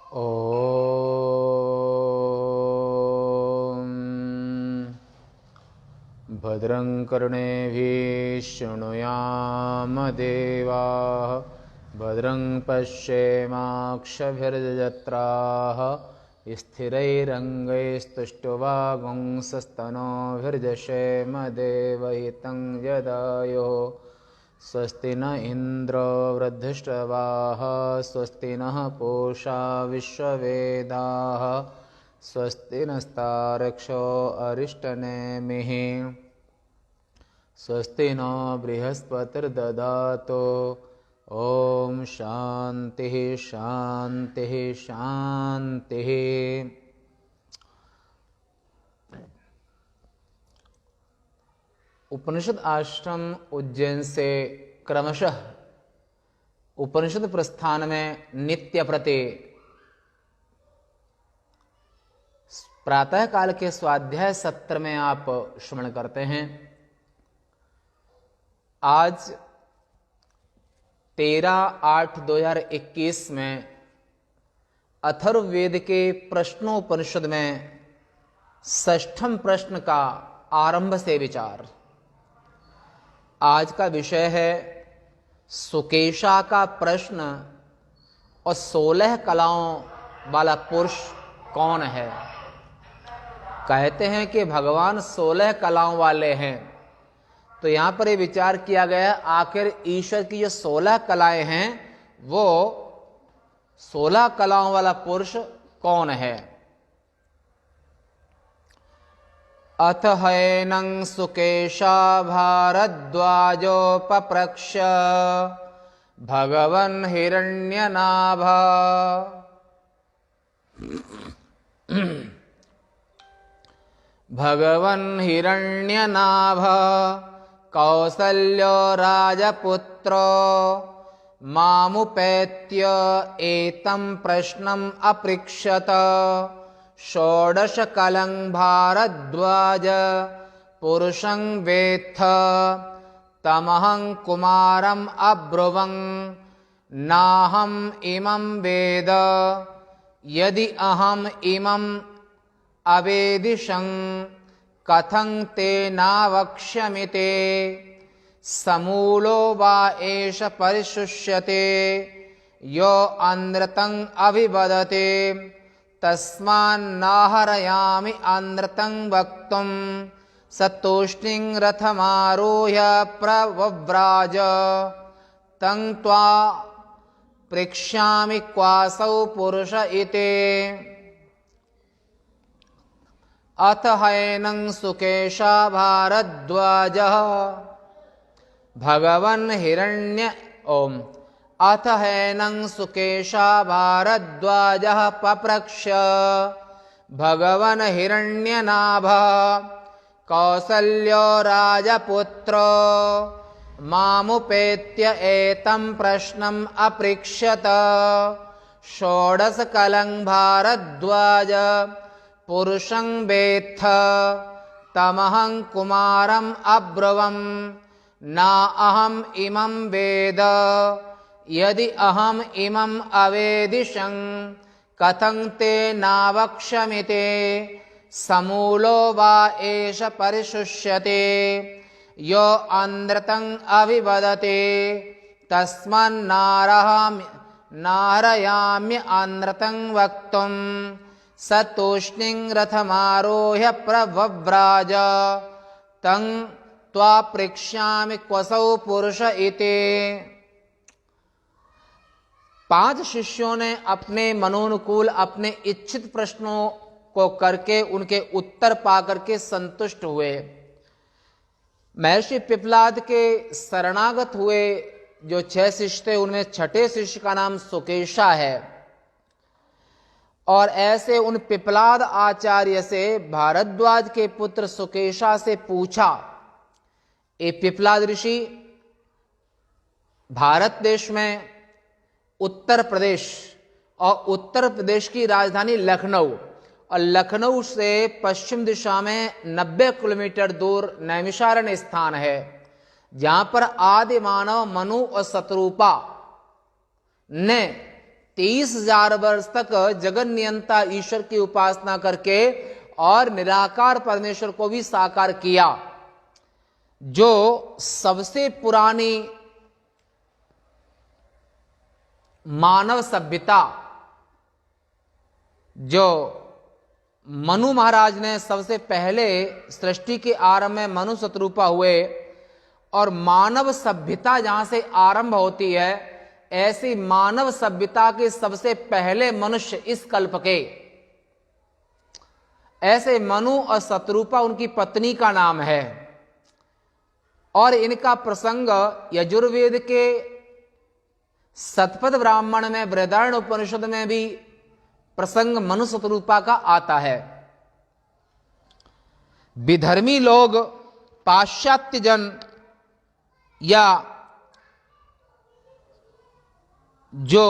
ॐ भद्रं कर्णेभिः शृणुयाम देवाः भद्रं पश्येमाक्षभिर्यजत्राः स्थिरैरङ्गैस्तुष्टुवागुंसस्तनोभिर्दशेम देवहितं यदायुः स्वस्ति न इन्द्रो वृद्धश्रवाः स्वस्ति नः पूषा विश्ववेदाः स्वस्ति नस्तार्क्ष्यो अरिष्टनेमिः स्वस्ति नो बृहस्पतिर्दधातु ॐ शान्तिः शान्तिः शान्तिः। उपनिषद आश्रम उज्जैन से क्रमशः उपनिषद प्रस्थान में नित्य प्रति प्रातः काल के स्वाध्याय सत्र में आप श्रवण करते हैं। आज 13/8/2021 में अथर्ववेद के प्रश्नोपनिषद में षष्ठम प्रश्न का आरंभ से विचार। आज का विषय है सुकेशा का प्रश्न और 16 कलाओं वाला पुरुष कौन है। कहते हैं कि भगवान 16 कलाओं वाले हैं, तो यहाँ पर ये विचार किया गया आखिर ईश्वर की जो 16 कलाएं हैं वो 16 कलाओं वाला पुरुष कौन है। अथ हैनं सुकेशा भारद्वाजोपप्रक्ष भगवन् हिरण्यनाभ भगवन् हिरण्यनाभ कौसल्यो राजपुत्रो मामुपेत्य एतं प्रश्नम् अपृच्छत। षोडशकलं भारद्वाज पुरुषं वेत्थ तमहं कुमारम् अब्रुवं नाहम् इमं वेद यदि अहम् इमम् अवेदिशं कथं ते नावक्ष्यामि ते। समूलो वा एष परिशुष्यते यो अनृतं अभिवदते तस्मान्नाहरयामि अनृतं वक्तुं स तूष्णीं रथमारोह्य प्रव्राज तं त्वा पृक्ष्यामि क्वासौ पुरुष इति। अथ हैनं सुकेशा भारद्वाजः भगवन् हिरण्य ओम अथ हैनं सुकेशा भारद्वाजः पप्रक्ष भगवन् हिरण्यनाभः कौसल्यो राजपुत्रो मामुपेत्य एतं प्रश्नम् अपृच्छत। षोडशकलं भारद्वाज पुरुषं वेत्थ तमहं कुमारम् अब्रुवं ना अहम् इमं वेद यदि अहम् इमम् अवेदिशं कथं ते नावक्ष्यामि ते। समूलो वा एष परिशुष्यते यो अनृतं अभिवदते तस्मान्नाहरयाम्य अनृतं वक्तुं स तूष्णीं रथमारोह्य प्रव्राज तं त्वा पृक्ष्यामि क्वसौ पुरुष इति। 5 शिष्यों ने अपने मनोनुकूल अपने इच्छित प्रश्नों को करके उनके उत्तर पाकर के संतुष्ट हुए। महर्षि पिप्पलाद के शरणागत हुए जो 6 शिष्य थे उनमें छठे शिष्य का नाम सुकेशा है। और ऐसे उन पिप्पलाद आचार्य से भारद्वाज के पुत्र सुकेशा से पूछा, ए पिप्पलाद ऋषि, भारत देश में उत्तर प्रदेश और उत्तर प्रदेश की राजधानी लखनऊ और लखनऊ से पश्चिम दिशा में 90 किलोमीटर दूर नैमिषारण्य स्थान है, जहां पर आदि मानव मनु और शत्रुपा ने 23,000 वर्ष तक जगन नियंता ईश्वर की उपासना करके और निराकार परमेश्वर को भी साकार किया। जो सबसे पुरानी मानव सभ्यता, जो मनु महाराज ने सबसे पहले सृष्टि के आरंभ में मनु शत्रुपा हुए और मानव सभ्यता जहां से आरंभ होती है, ऐसी मानव सभ्यता के सबसे पहले मनुष्य इस कल्प के, ऐसे मनु और शत्रुपा उनकी पत्नी का नाम है। और इनका प्रसंग यजुर्वेद के शतपथ ब्राह्मण में बृहदारण्य उपनिषद में भी प्रसंग मनु शत्रुपा का आता है। विधर्मी लोग, पाश्चात्य जन या जो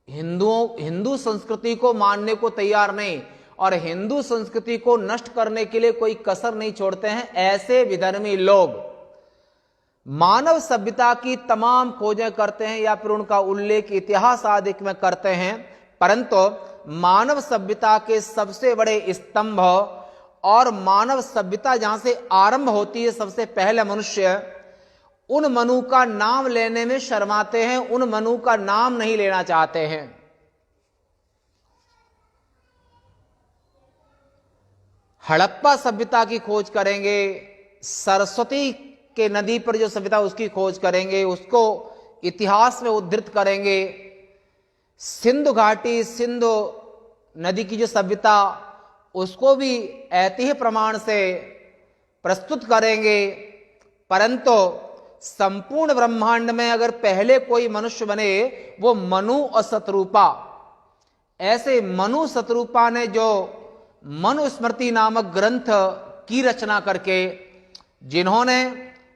हिंदू संस्कृति को मानने को तैयार नहीं और हिंदू संस्कृति को नष्ट करने के लिए कोई कसर नहीं छोड़ते हैं, ऐसे विधर्मी लोग मानव सभ्यता की तमाम खोजें करते हैं या फिर उनका उल्लेख इतिहास आदि में करते हैं, परंतु मानव सभ्यता के सबसे बड़े स्तंभ और मानव सभ्यता जहां से आरंभ होती है, सबसे पहले मनुष्य, उन मनु का नाम लेने में शर्माते हैं, उन मनु का नाम नहीं लेना चाहते हैं। हड़प्पा सभ्यता की खोज करेंगे, सरस्वती के नदी पर जो सभ्यता उसकी खोज करेंगे, उसको इतिहास में उद्धृत करेंगे। सिंधु घाटी, सिंधु नदी की जो सभ्यता, उसको भी ऐतिह्य प्रमाण से प्रस्तुत करेंगे। परंतु संपूर्ण ब्रह्मांड में अगर पहले कोई मनुष्य बने, वो मनु और शत्रुपा। ऐसे मनु शत्रुपा ने जो मनु स्मृति नामक ग्रंथ की रचना करके, जिन्होंने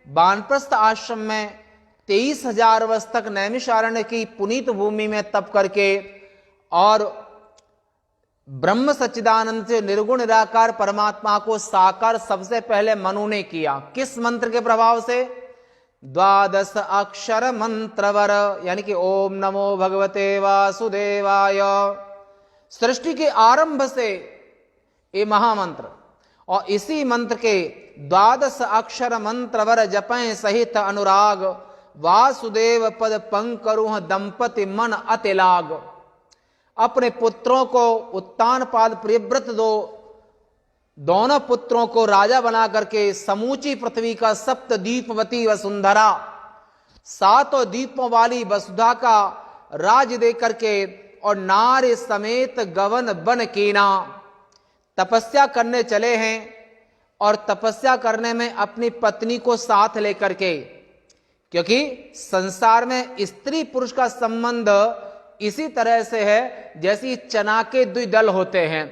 वानप्रस्थ आश्रम में 23,000 वर्ष तक नैमिषारण्य की पुनीत भूमि में तप करके और ब्रह्म सच्चिदानंद से निर्गुण निराकार परमात्मा को साकार सबसे पहले मनु ने किया। किस मंत्र के प्रभाव से? 12 अक्षर मंत्रवर, यानी कि ओम नमो भगवते वासुदेवाय। सृष्टि के आरंभ से ये महामंत्र, और इसी मंत्र के 12 अक्षर मंत्रवर जपैं सहित अनुराग, वासुदेव पद पंकरुह दंपति मन अतिलाग। अपने पुत्रों को उत्तानपाद प्रियव्रत दोनों पुत्रों को राजा बना करके समूची पृथ्वी का सप्तद्वीपवती वसुंधरा, 7 द्वीपों वाली वसुधा का राज दे करके और नारी समेत गवन बन कीना तपस्या करने चले हैं। और तपस्या करने में अपनी पत्नी को साथ लेकर के, क्योंकि संसार में स्त्री पुरुष का संबंध इसी तरह से है जैसे चना के 2 दल होते हैं।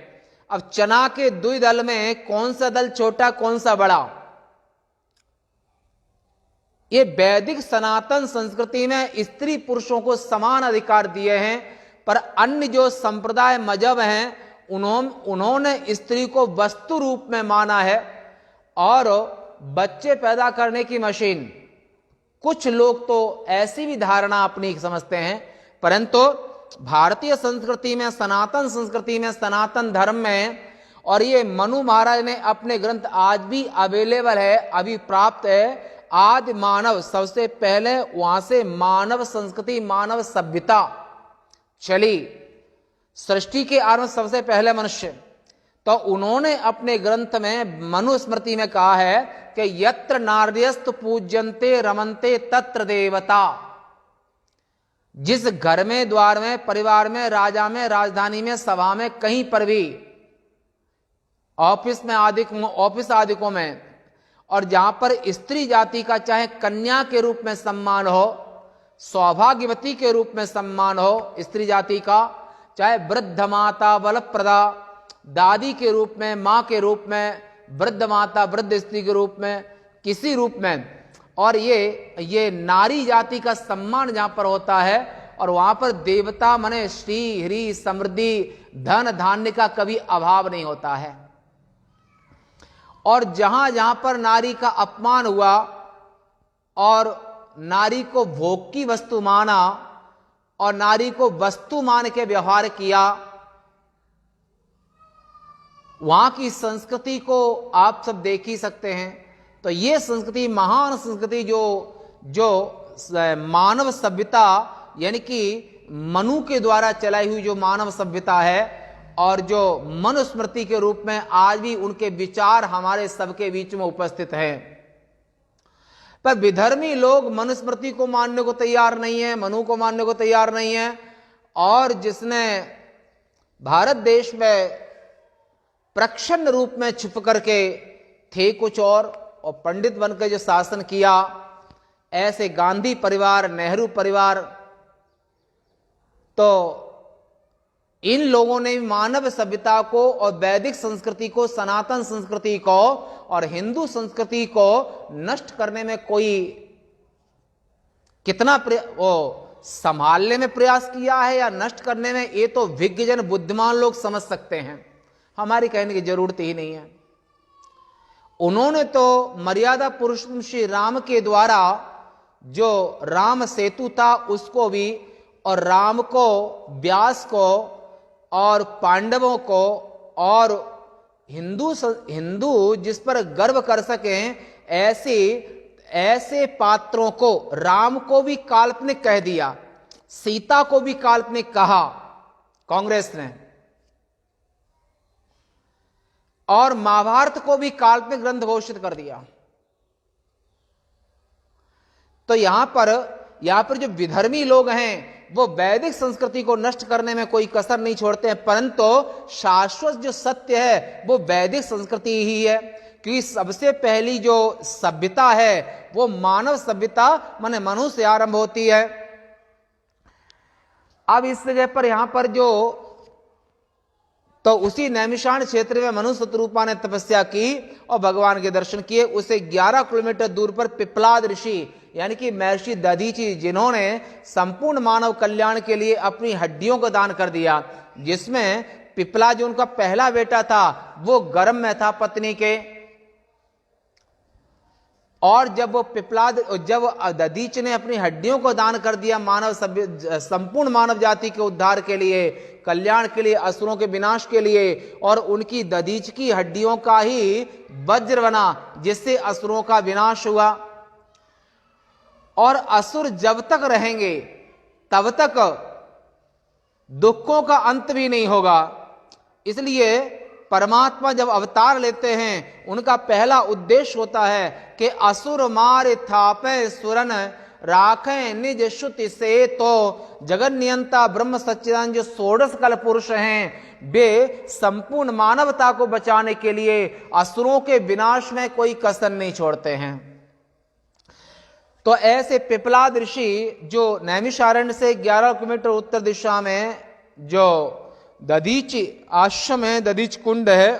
अब चना के 2 दल में कौन सा दल छोटा, कौन सा बड़ा? ये वैदिक सनातन संस्कृति में स्त्री पुरुषों को समान अधिकार दिए हैं, पर अन्य जो संप्रदाय मजहब हैं उन्होंने स्त्री को वस्तु रूप में माना है और बच्चे पैदा करने की मशीन। कुछ लोग तो ऐसी भी धारणा अपनी समझते हैं, परंतु भारतीय संस्कृति में, सनातन संस्कृति में, सनातन धर्म में, और ये मनु महाराज ने अपने ग्रंथ आज भी अवेलेबल है, अभी प्राप्त है। आदि मानव, सबसे पहले वहां से मानव संस्कृति, मानव सभ्यता चली। सृष्टि के आरंभ सबसे पहले मनुष्य, तो उन्होंने अपने ग्रंथ में मनुस्मृति में कहा है कि यत्र नार्यस्तु पूज्यन्ते रमन्ते तत्र देवता। जिस घर में, द्वार में, परिवार में, राजा में, राजधानी में, सभा में, कहीं पर भी, ऑफिस में ऑफिस आदिकों में, और जहां पर स्त्री जाति का चाहे कन्या के रूप में सम्मान हो, सौभाग्यवती के रूप में सम्मान हो स्त्री जाति का, चाहे वृद्ध माता, बलप्रदा, दादी के रूप में, मां के रूप में, वृद्ध माता, वृद्ध स्त्री के रूप में, किसी रूप में, और ये नारी जाति का सम्मान जहां पर होता है, और वहां पर देवता माने श्री हरि समृद्धि धन धान्य का कभी अभाव नहीं होता है। और जहां जहां पर नारी का अपमान हुआ और नारी को भोग की वस्तु माना, और नारी को वस्तु मान के व्यवहार किया। वहां की संस्कृति को आप सब देख ही सकते हैं। तो ये संस्कृति, महान संस्कृति, जो मानव सभ्यता यानी कि मनु के द्वारा चलाई हुई जो मानव सभ्यता है, और जो मनुस्मृति के रूप में आज भी उनके विचार हमारे सबके बीच में उपस्थित हैं। पर विधर्मी लोग मनुस्मृति को मानने को तैयार नहीं है, मनु को मानने को तैयार नहीं है। और जिसने भारत देश में प्रच्छन्न रूप में छुप करके थे कुछ और पंडित बनकर जो शासन किया, ऐसे गांधी परिवार, नेहरू परिवार, तो इन लोगों ने मानव सभ्यता को और वैदिक संस्कृति को, सनातन संस्कृति को और हिंदू संस्कृति को नष्ट करने में कोई कितना संभालने में प्रयास किया है या नष्ट करने में, ये तो विज्ञजन बुद्धिमान लोग समझ सकते हैं। हमारी कहने की जरूरत ही नहीं है। उन्होंने तो मर्यादा पुरुषोत्तम श्री राम के द्वारा जो राम सेतु था उसको भी, और राम को, व्यास को और पांडवों को और हिंदू जिस पर गर्व कर सकें, ऐसे पात्रों को, राम को भी काल्पनिक कह दिया, सीता को भी काल्पनिक कहा कांग्रेस ने, और महाभारत को भी काल्पनिक ग्रंथ घोषित कर दिया। तो यहां पर जो विधर्मी लोग हैं वो वैदिक संस्कृति को नष्ट करने में कोई कसर नहीं छोड़ते हैं, परंतु शाश्वत जो सत्य है वो वैदिक संस्कृति ही है। क्योंकि सबसे पहली जो सभ्यता है वो मानव सभ्यता माने मनु से आरंभ होती है। अब इस जगह पर यहां पर तो उसी नैमिषारण्य क्षेत्र में मनु शतरूपा ने तपस्या की और भगवान के दर्शन किए। उसे 11 किलोमीटर दूर पर पिप्लाद ऋषि यानी कि महर्षि दधीचि, जिन्होंने संपूर्ण मानव कल्याण के लिए अपनी हड्डियों को दान कर दिया, जिसमें पिपला जो उनका पहला बेटा था वो गर्भ में था पत्नी के, और जब दधीच ने अपनी हड्डियों को दान कर दिया संपूर्ण मानव जाति के उद्धार के लिए, कल्याण के लिए, असुरों के विनाश के लिए, और उनकी दधीच की हड्डियों का ही वज्र बना जिससे असुरों का विनाश हुआ। और असुर जब तक रहेंगे तब तक दुखों का अंत भी नहीं होगा। इसलिए परमात्मा जब अवतार लेते हैं उनका पहला उद्देश्य होता है कि असुर मारे थापे सुरन राखें निज श्रुति से। तो जगन नियंता ब्रह्म सच्चिदानंद जो 16 कल पुरुष हैं, वे संपूर्ण मानवता को बचाने के लिए असुरों के विनाश में कोई कसर नहीं छोड़ते हैं। तो ऐसे पिपलाद ऋषि जो नैमिषारण्य से 11 किलोमीटर उत्तर दिशा में जो दधीच आश्रम है, दधीच कुंड है,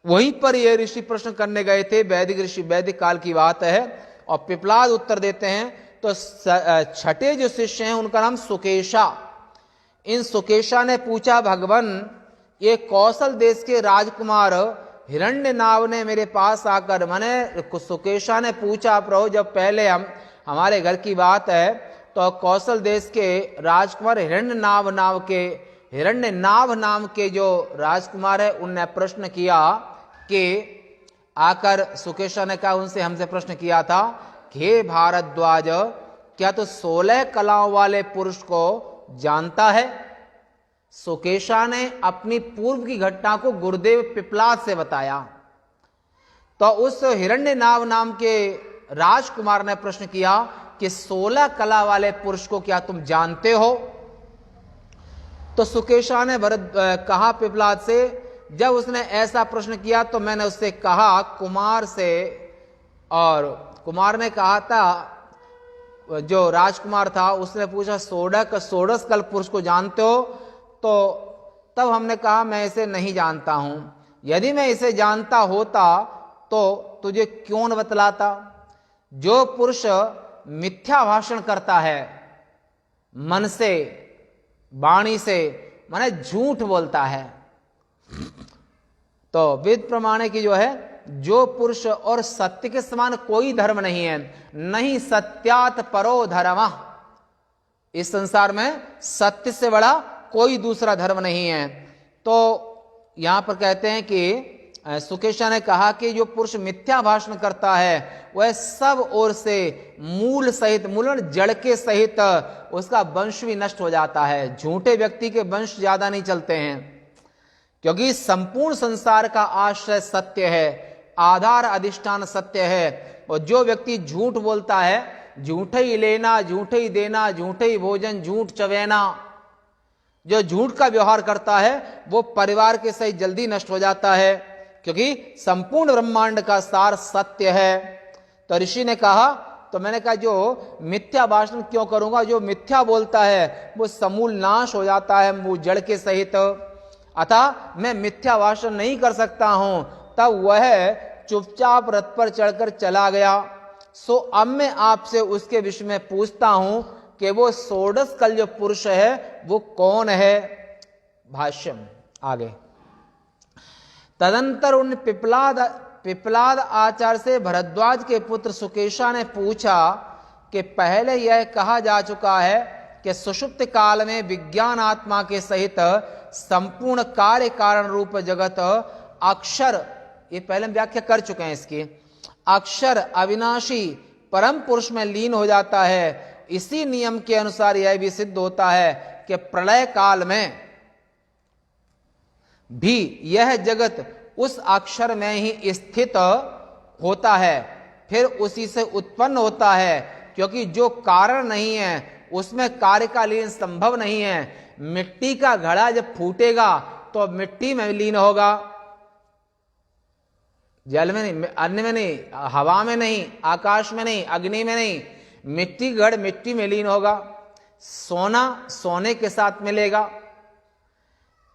वहीं पर ये ऋषि प्रश्न करने गए थे। वैदिक ऋषि, वैदिक काल की बात है। और पिपलाद उत्तर देते हैं। तो छठे जो शिष्य हैं उनका नाम सुकेशा। इन सुकेशा ने पूछा, भगवान ये कौशल देश के राजकुमार हिरण्यनाभ ने मेरे पास आकर, मैंने सुकेशा ने पूछा, प्रभु जब पहले हमारे घर की बात है तो कौशल देश के राजकुमार हिरण्यनाभ नाम के जो राजकुमार है उनने प्रश्न किया कि आकर सुकेशा ने कहा, उनसे हमसे प्रश्न किया था कि हे भारद्वाज, क्या तो 16 कलाओं वाले पुरुष को जानता है? सुकेशा ने अपनी पूर्व की घटना को गुरुदेव पिपलाद से बताया। तो उस हिरण्यनाभ नाम के राजकुमार ने प्रश्न किया कि 16 कला वाले पुरुष को क्या तुम जानते हो? तो सुकेशा ने कहा पिपलाद से, जब उसने ऐसा प्रश्न किया तो मैंने उससे कहा कुमार से, और कुमार ने कहा था, जो राजकुमार था उसने पूछा 16 कल पुरुष को जानते हो? तो तब हमने कहा मैं इसे नहीं जानता हूं। यदि मैं इसे जानता होता तो तुझे क्यों न बतलाता? जो पुरुष मिथ्या भाषण करता है मन से, वाणी से, माने झूठ बोलता है, तो वेद प्रमाणे की जो है, जो पुरुष, और सत्य के समान कोई धर्म नहीं है, नहीं सत्यात परो धर्म, इस संसार में सत्य से बड़ा कोई दूसरा धर्म नहीं है। तो यहां पर कहते हैं कि सुकेशा ने कहा कि जो पुरुष मिथ्या भाषण करता है वह सब ओर से मूल सहित, मूल जड़ के सहित उसका वंश भी नष्ट हो जाता है। झूठे व्यक्ति के वंश ज्यादा नहीं चलते हैं, क्योंकि संपूर्ण संसार का आश्रय सत्य है, आधार अधिष्ठान सत्य है। और जो व्यक्ति झूठ बोलता है, झूठे ही लेना, झूठे ही देना, झूठे ही भोजन, झूठ चवेना, जो झूठ का व्यवहार करता है वो परिवार के सहित जल्दी नष्ट हो जाता है, क्योंकि संपूर्ण ब्रह्मांड का सार सत्य है। तो ऋषि ने कहा, तो मैंने कहा जो मिथ्या भाषण क्यों करूंगा, जो मिथ्या बोलता है वो समूल नाश हो जाता है वो जड़ के सहित, अतः मैं मिथ्या भाषण नहीं कर सकता हूं। तब वह चुपचाप रथ पर चढ़कर चला गया। सो अब मैं आपसे उसके विषय में पूछता हूं कि वो षोडश कल जो पुरुष है वो कौन है। भाष्यम आगे। तदंतर उन पिपलाद आचार्य से भरद्वाज के पुत्र सुकेशा ने पूछा कि पहले यह कहा जा चुका है कि सुषुप्त काल में विज्ञान आत्मा के सहित संपूर्ण कार्य कारण रूप जगत अक्षर, ये पहले हम व्याख्या कर चुके हैं इसकी, अक्षर अविनाशी परम पुरुष में लीन हो जाता है। इसी नियम के अनुसार यह भी सिद्ध होता है कि प्रलय काल में भी यह जगत उस अक्षर में ही स्थित होता है, फिर उसी से उत्पन्न होता है, क्योंकि जो कारण नहीं है उसमें कार्य का लीन संभव नहीं है। मिट्टी का घड़ा जब फूटेगा तो मिट्टी में लीन होगा, जल में नहीं, अन्न में नहीं, हवा में नहीं, आकाश में नहीं, अग्नि में नहीं, मिट्टी घड़ मिट्टी में लीन होगा, सोना सोने के साथ मिलेगा।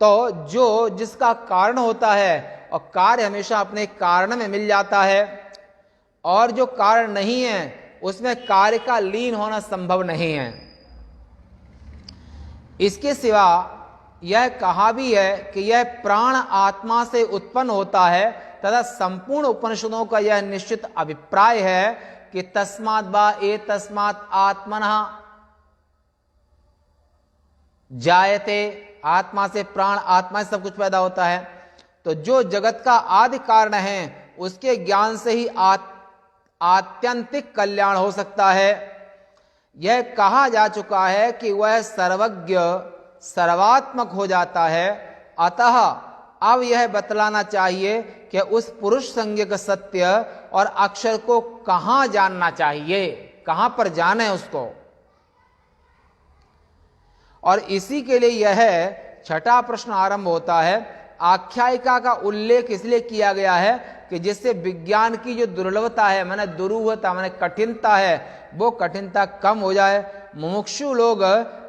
तो जो जिसका कारण होता है, और कार्य हमेशा अपने कारण में मिल जाता है, और जो कारण नहीं है उसमें कार्य का लीन होना संभव नहीं है। इसके सिवा यह कहा भी है कि यह प्राण आत्मा से उत्पन्न होता है, तथा संपूर्ण उपनिषदों का यह निश्चित अभिप्राय है कि तस्मात् वा एतस्मात् आत्मनः जायते, आत्मा से प्राण, आत्मा से सब कुछ पैदा होता है। तो जो जगत का आदि कारण है उसके ज्ञान से ही आत्यंतिक कल्याण हो सकता है। यह कहा जा चुका है कि वह सर्वज्ञ सर्वात्मक हो जाता है। अतः अब यह बतलाना चाहिए कि उस पुरुष संज्ञक सत्य और अक्षर को कहां जानना चाहिए, कहां पर जाने उसको। और इसी के लिए यह छठा प्रश्न आरंभ होता है। आख्यायिका का उल्लेख इसलिए किया गया है कि जिससे विज्ञान की जो दुर्लभता है, माने दुरूहता, माने कठिनता है, वो कठिनता कम हो जाए, मुमुक्षु लोग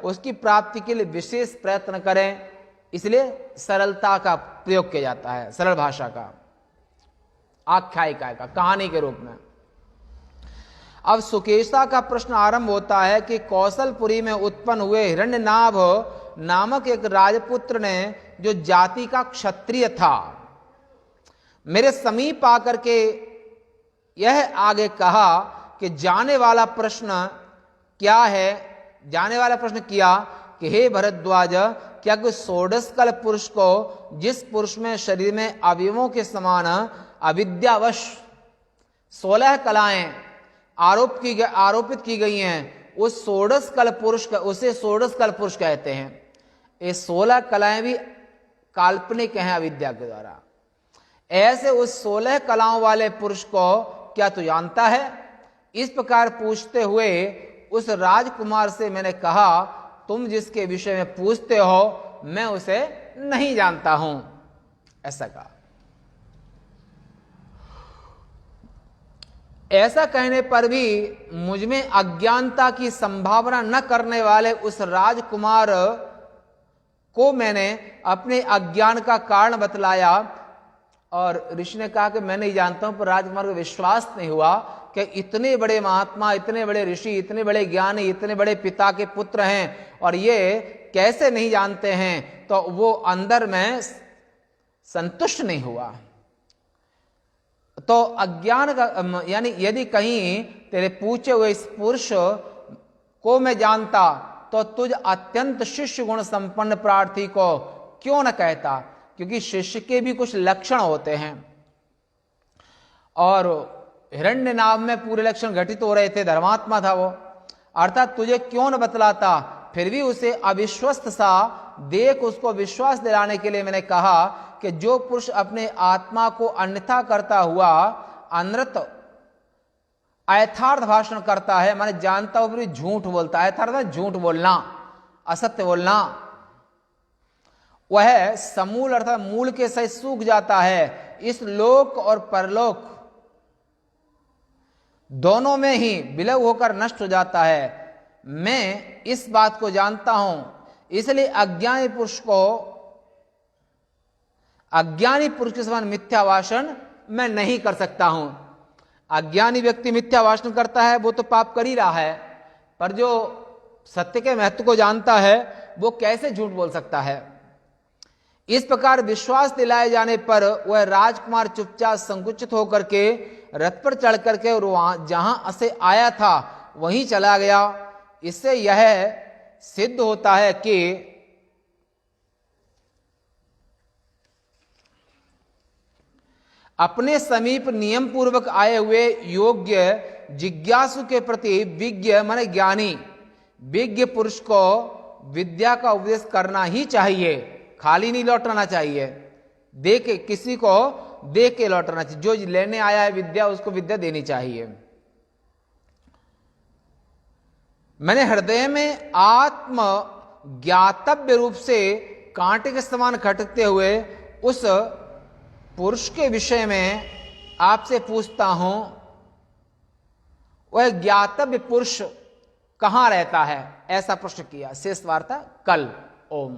उसकी प्राप्ति के लिए विशेष प्रयत्न करें। इसलिए सरलता का प्रयोग किया जाता है, सरल भाषा का, आख्यायिका का, कहानी के रूप में। अब सुकेशा का प्रश्न आरंभ होता है कि कौशलपुरी में उत्पन्न हुए हिरण्यनाभ नामक एक राजपुत्र ने, जो जाति का क्षत्रिय था, मेरे समीप आकर के यह आगे कहा कि जाने वाला प्रश्न क्या है, जाने वाला प्रश्न किया कि हे भरद्वाज, क्या कोई षोडश कल पुरुष को, जिस पुरुष में शरीर में अवयवों के समान अविद्यावश 16 कलाएं आरोपित की गई हैं, उस षोडश कल पुरुष का, उसे षोडश कल पुरुष कहते हैं। ये 16 कलाएं भी काल्पनिक हैं अविद्या के द्वारा। ऐसे उस 16 कलाओं वाले पुरुष को क्या तू जानता है? इस प्रकार पूछते हुए उस राजकुमार से मैंने कहा, तुम जिसके विषय में पूछते हो मैं उसे नहीं जानता हूं, ऐसा कहा। ऐसा कहने पर भी मुझमें अज्ञानता की संभावना न करने वाले उस राजकुमार को मैंने अपने अज्ञान का कारण बतलाया, और ऋषि ने कहा कि मैं नहीं जानता हूं, पर राजकुमार को विश्वास नहीं हुआ कि इतने बड़े महात्मा, इतने बड़े ऋषि, इतने बड़े ज्ञानी, इतने बड़े पिता के पुत्र हैं और ये कैसे नहीं जानते हैं। तो वो अंदर में संतुष्ट नहीं हुआ। तो अज्ञान का यानी यदि कहीं तेरे पूछे हुए इस पुरुष को मैं जानता तो तुझ अत्यंत शिष्य गुण संपन्न प्रार्थी को क्यों न कहता, क्योंकि शिष्य के भी कुछ लक्षण होते हैं और हिरण्य नाम में पूरे लक्षण घटित हो रहे थे, धर्मात्मा था वो, अर्थात तुझे क्यों न बतलाता। फिर भी उसे अविश्वस्त सा देख उसको विश्वास दिलाने के लिए मैंने कहा कि जो पुरुष अपने आत्मा को अन्यथा करता हुआ अनृत अयथार्थ भाषण करता है, माने जानता हुआ झूठ बोलता है, अयथार्थ झूठ बोलना, असत्य बोलना, वह समूल अर्थात मूल के सहित सूख जाता है, इस लोक और परलोक दोनों में ही विलय होकर नष्ट हो जाता है। मैं इस बात को जानता हूं, इसलिए अज्ञानी पुरुष के समान मिथ्या भाषण मैं नहीं कर सकता हूं। अज्ञानी व्यक्ति मिथ्या भाषण करता है वो तो पाप कर ही रहा है, पर जो सत्य के महत्व को जानता है वो कैसे झूठ बोल सकता है। इस प्रकार विश्वास दिलाए जाने पर वह राजकुमार चुपचाप संकुचित होकर के रथ पर चढ़ करके और जहां से आया था वहीं चला गया। इससे यह सिद्ध होता है कि अपने समीप नियम पूर्वक आए हुए योग्य जिज्ञासु के प्रति विज्ञ माने ज्ञानी विज्ञ पुरुष को विद्या का उपदेश करना ही चाहिए, खाली नहीं लौटाना चाहिए, दे के किसी को दे के लौटाना चाहिए। जो लेने आया है विद्या उसको विद्या देनी चाहिए। मैंने हृदय में आत्म ज्ञातव्य रूप से कांटे के समान खटकते हुए उस पुरुष के विषय में आपसे पूछता हूं, वह ज्ञातव्य पुरुष कहां रहता है, ऐसा प्रश्न किया। शेष वार्ता कल। ओम।